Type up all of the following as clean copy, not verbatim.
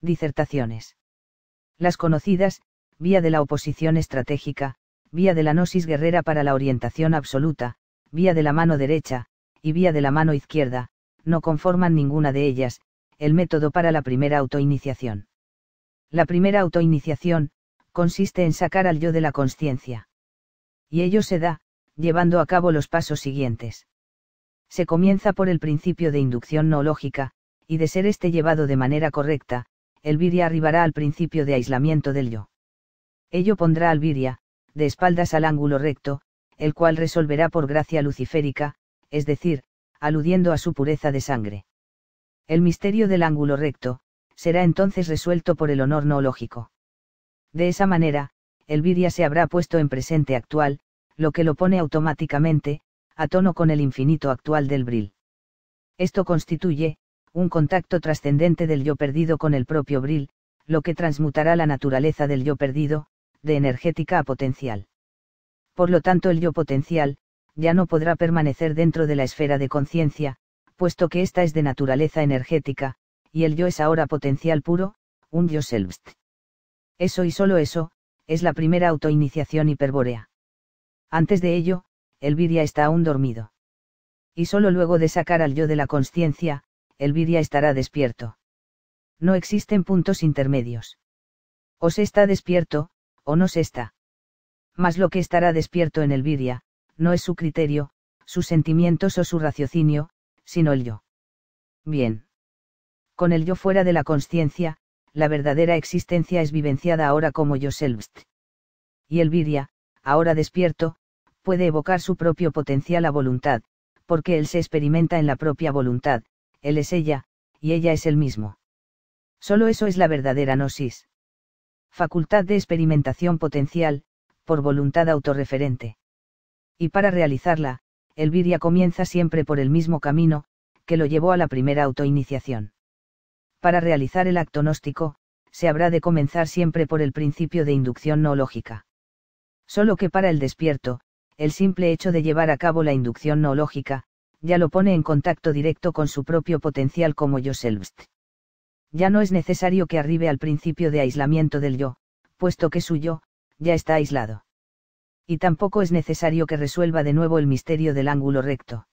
Disertaciones. Las conocidas, vía de la oposición estratégica, vía de la gnosis guerrera para la orientación absoluta, vía de la mano derecha, y vía de la mano izquierda, no conforman ninguna de ellas, el método para la primera autoiniciación. La primera autoiniciación, consiste en sacar al yo de la consciencia. Y ello se da, llevando a cabo los pasos siguientes. Se comienza por el principio de inducción noológica, y de ser este llevado de manera correcta, el virya arribará al principio de aislamiento del yo. Ello pondrá al virya, de espaldas al ángulo recto, el cual resolverá por gracia luciférica, es decir, aludiendo a su pureza de sangre. El misterio del ángulo recto, será entonces resuelto por el honor noológico. De esa manera, el virya se habrá puesto en presente actual, lo que lo pone automáticamente, a tono con el infinito actual del Bril. Esto constituye, un contacto trascendente del yo perdido con el propio Bril, lo que transmutará la naturaleza del yo perdido, de energética a potencial. Por lo tanto el yo potencial, ya no podrá permanecer dentro de la esfera de conciencia, puesto que ésta es de naturaleza energética, y el yo es ahora potencial puro, un yo selbst. Eso y solo eso, es la primera autoiniciación hiperbórea. Antes de ello, el virya está aún dormido. Y solo luego de sacar al yo de la consciencia, el virya estará despierto. No existen puntos intermedios. O se está despierto, o no se está. Mas lo que estará despierto en el virya, no es su criterio, sus sentimientos o su raciocinio, sino el yo. Bien. Con el yo fuera de la consciencia, la verdadera existencia es vivenciada ahora como yo selbst. Y el virya, ahora despierto, puede evocar su propio potencial a voluntad, porque él se experimenta en la propia voluntad, él es ella, y ella es él mismo. Solo eso es la verdadera gnosis. Facultad de experimentación potencial, por voluntad autorreferente. Y para realizarla, el virya comienza siempre por el mismo camino, que lo llevó a la primera autoiniciación. Para realizar el acto gnóstico, se habrá de comenzar siempre por el principio de inducción noológica. Solo que para el despierto, el simple hecho de llevar a cabo la inducción noológica, ya lo pone en contacto directo con su propio potencial como yo selbst. Ya no es necesario que arribe al principio de aislamiento del yo, puesto que su yo, ya está aislado. Y tampoco es necesario que resuelva de nuevo el misterio del ángulo recto.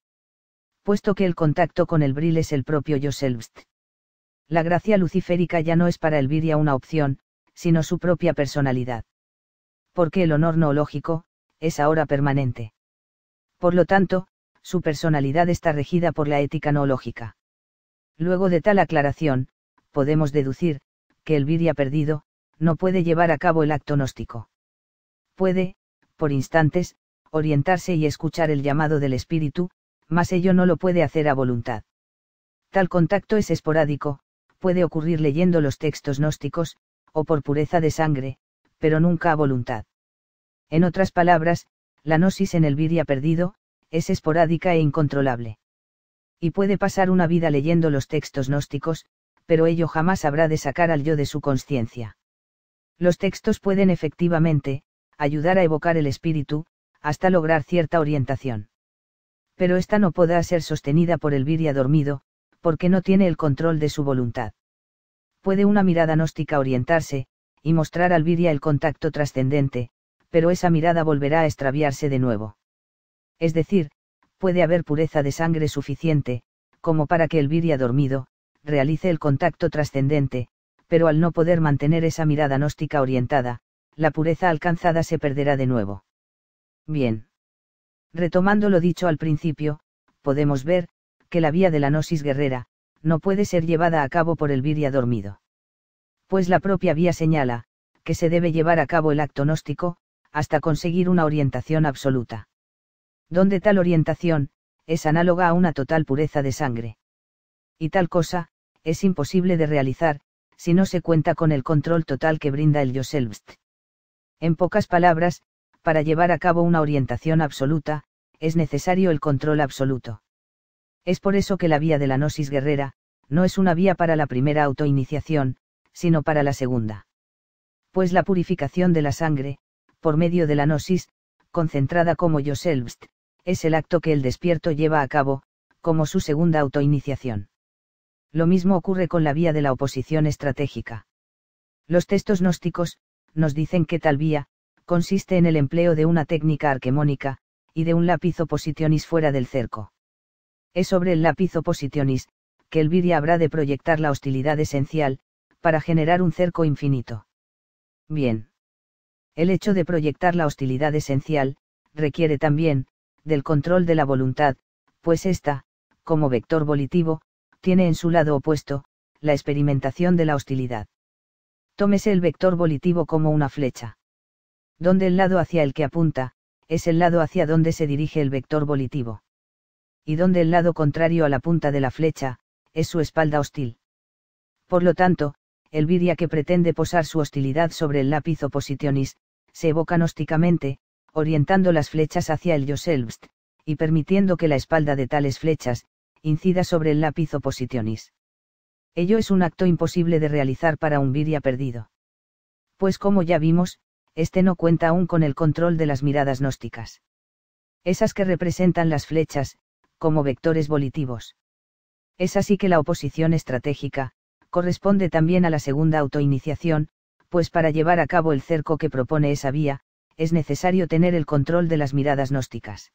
Puesto que el contacto con el Bril es el propio yo selbst. La gracia luciférica ya no es para el virya una opción, sino su propia personalidad. Porque el honor noológico, es ahora permanente. Por lo tanto, su personalidad está regida por la ética noológica. Luego de tal aclaración, podemos deducir, que el virya perdido, no puede llevar a cabo el acto gnóstico. Puede, por instantes, orientarse y escuchar el llamado del espíritu, mas ello no lo puede hacer a voluntad. Tal contacto es esporádico, puede ocurrir leyendo los textos gnósticos, o por pureza de sangre, pero nunca a voluntad. En otras palabras, la gnosis en el virya perdido, es esporádica e incontrolable. Y puede pasar una vida leyendo los textos gnósticos, pero ello jamás habrá de sacar al yo de su consciencia. Los textos pueden efectivamente, ayudar a evocar el espíritu, hasta lograr cierta orientación. Pero esta no podrá ser sostenida por el virya dormido, porque no tiene el control de su voluntad. Puede una mirada gnóstica orientarse, y mostrar al virya el contacto trascendente, pero esa mirada volverá a extraviarse de nuevo. Es decir, puede haber pureza de sangre suficiente, como para que el virya dormido, realice el contacto trascendente, pero al no poder mantener esa mirada gnóstica orientada, la pureza alcanzada se perderá de nuevo. Bien. Retomando lo dicho al principio, podemos ver, que la vía de la gnosis guerrera, no puede ser llevada a cabo por el virya dormido. Pues la propia vía señala, que se debe llevar a cabo el acto gnóstico, hasta conseguir una orientación absoluta. Donde tal orientación, es análoga a una total pureza de sangre. Y tal cosa, es imposible de realizar, si no se cuenta con el control total que brinda el yo selbst. En pocas palabras, para llevar a cabo una orientación absoluta, es necesario el control absoluto. Es por eso que la vía de la gnosis guerrera, no es una vía para la primera autoiniciación, sino para la segunda. Pues la purificación de la sangre, por medio de la gnosis, concentrada como yo selbst, es el acto que el despierto lleva a cabo, como su segunda autoiniciación. Lo mismo ocurre con la vía de la oposición estratégica. Los textos gnósticos nos dicen que tal vía consiste en el empleo de una técnica arquemónica y de un lápiz opositionis fuera del cerco. Es sobre el lápiz opositionis que el virya habrá de proyectar la hostilidad esencial para generar un cerco infinito. Bien. El hecho de proyectar la hostilidad esencial requiere también del control de la voluntad, pues ésta, como vector volitivo, tiene en su lado opuesto la experimentación de la hostilidad. Tómese el vector volitivo como una flecha. Donde el lado hacia el que apunta, es el lado hacia donde se dirige el vector volitivo. Y donde el lado contrario a la punta de la flecha, es su espalda hostil. Por lo tanto, el virya que pretende posar su hostilidad sobre el lápiz opositionis, se evoca gnósticamente, orientando las flechas hacia el yo selbst, y permitiendo que la espalda de tales flechas incida sobre el lápiz opositionis. Ello es un acto imposible de realizar para un virya perdido. Pues como ya vimos, este no cuenta aún con el control de las miradas gnósticas. Esas que representan las flechas, como vectores volitivos. Es así que la oposición estratégica corresponde también a la segunda autoiniciación, pues para llevar a cabo el cerco que propone esa vía, es necesario tener el control de las miradas gnósticas.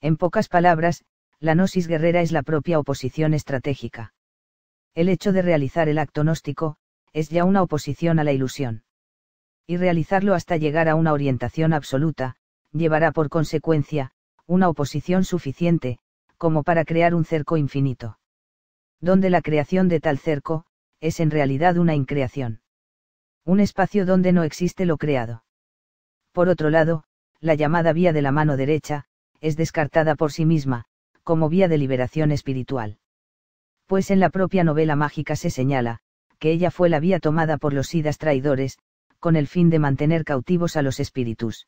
En pocas palabras, la gnosis guerrera es la propia oposición estratégica. El hecho de realizar el acto gnóstico es ya una oposición a la ilusión. Y realizarlo hasta llegar a una orientación absoluta, llevará por consecuencia, una oposición suficiente, como para crear un cerco infinito. Donde la creación de tal cerco, es en realidad una increación. Un espacio donde no existe lo creado. Por otro lado, la llamada vía de la mano derecha, es descartada por sí misma, como vía de liberación espiritual. Pues en la propia novela mágica se señala, que ella fue la vía tomada por los siddhas traidores, con el fin de mantener cautivos a los espíritus.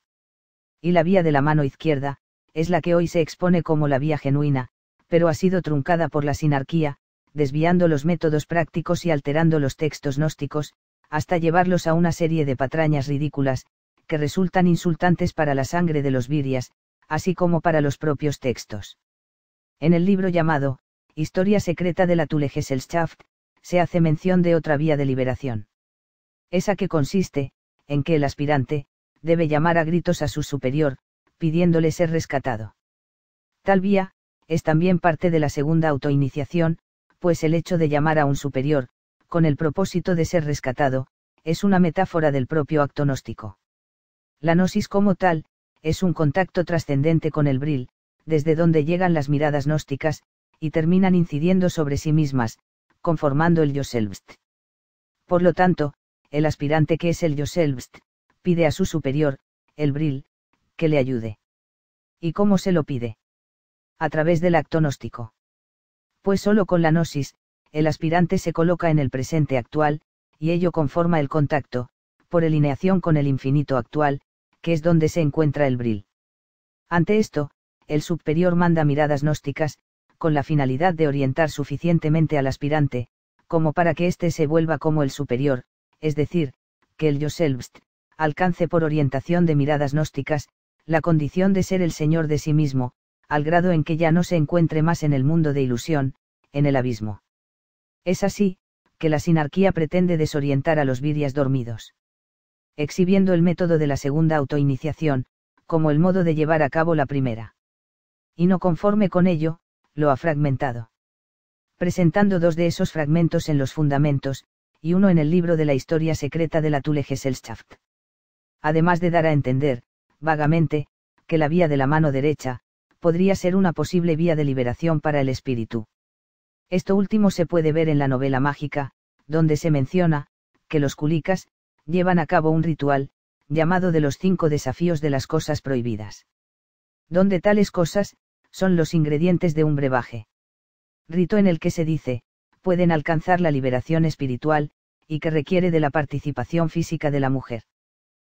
Y la vía de la mano izquierda, es la que hoy se expone como la vía genuina, pero ha sido truncada por la sinarquía, desviando los métodos prácticos y alterando los textos gnósticos, hasta llevarlos a una serie de patrañas ridículas, que resultan insultantes para la sangre de los viryas, así como para los propios textos. En el libro llamado Historia secreta de la Tulegesellschaft, se hace mención de otra vía de liberación. Esa que consiste, en que el aspirante, debe llamar a gritos a su superior, pidiéndole ser rescatado. Tal vía, es también parte de la segunda autoiniciación, pues el hecho de llamar a un superior, con el propósito de ser rescatado, es una metáfora del propio acto gnóstico. La gnosis como tal, es un contacto trascendente con el bril, desde donde llegan las miradas gnósticas, y terminan incidiendo sobre sí mismas, conformando el yo selbst. Por lo tanto, el aspirante que es el yo selbst, pide a su superior, el bril, que le ayude. ¿Y cómo se lo pide? A través del acto gnóstico. Pues solo con la gnosis, el aspirante se coloca en el presente actual, y ello conforma el contacto, por alineación con el infinito actual, que es donde se encuentra el bril. Ante esto, el superior manda miradas gnósticas, con la finalidad de orientar suficientemente al aspirante, como para que éste se vuelva como el superior, es decir, que el yo selbst alcance por orientación de miradas gnósticas, la condición de ser el señor de sí mismo, al grado en que ya no se encuentre más en el mundo de ilusión, en el abismo. Es así, que la sinarquía pretende desorientar a los viryas dormidos. Exhibiendo el método de la segunda autoiniciación, como el modo de llevar a cabo la primera. Y no conforme con ello, lo ha fragmentado. Presentando dos de esos fragmentos en los fundamentos, y uno en el libro de la historia secreta de la Tulegesellschaft. Además de dar a entender, vagamente, que la vía de la mano derecha, podría ser una posible vía de liberación para el espíritu. Esto último se puede ver en la novela mágica, donde se menciona, que los kulikas llevan a cabo un ritual, llamado de los 5 desafíos de las cosas prohibidas. Donde tales cosas, son los ingredientes de un brebaje. Rito en el que se dice, pueden alcanzar la liberación espiritual, y que requiere de la participación física de la mujer.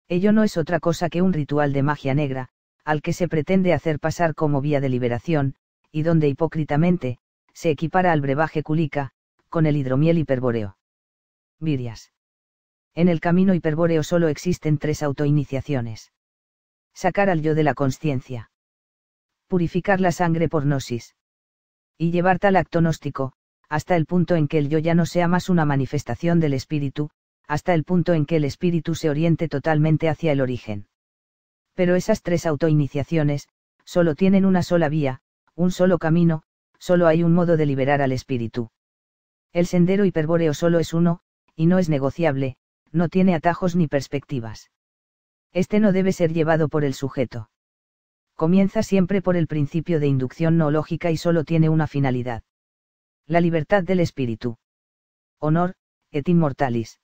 Ello no es otra cosa que un ritual de magia negra, al que se pretende hacer pasar como vía de liberación, y donde hipócritamente, se equipara al brebaje kulika, con el hidromiel hiperbóreo. Viryas. En el camino hiperbóreo solo existen 3 autoiniciaciones. Sacar al yo de la consciencia. Purificar la sangre por gnosis. Y llevar tal acto gnóstico, hasta el punto en que el yo ya no sea más una manifestación del espíritu, hasta el punto en que el espíritu se oriente totalmente hacia el origen. Pero esas tres autoiniciaciones, solo tienen una sola vía, un solo camino, solo hay un modo de liberar al espíritu. El sendero hiperbóreo solo es uno, y no es negociable, no tiene atajos ni perspectivas. Este no debe ser llevado por el sujeto. Comienza siempre por el principio de inducción no lógica y solo tiene una finalidad. La libertad del espíritu. Honor, et immortalis.